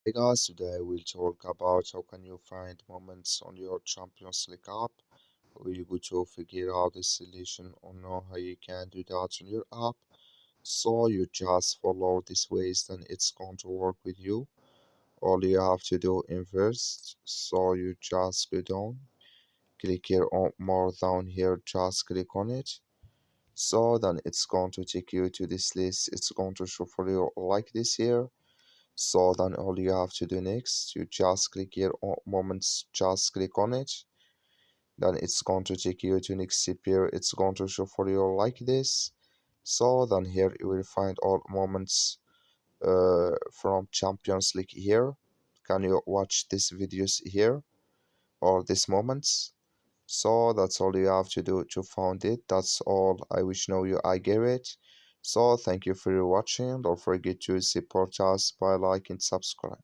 Hey guys, today we'll talk about how can you find moments on your Champions League app. Will you go to figure out the solution or know how you can do that on your app? So you just follow these ways, then it's going to work with you. All you have to do in first, so you just go down, click here on more down here, just click on it. So then it's going to take you to this list. It's going to show for you like this here. So then all you have to do next, you just click here on moments, just click on it. Then it's going to take you to next here. It's going to show for you like this. So then here you will find all moments from Champions League here. Can you watch these videos here or these moments? So that's all you have to do to find it. That's all. I wish know you I get it. So thank you for watching. Don't forget to support us by like and subscribe.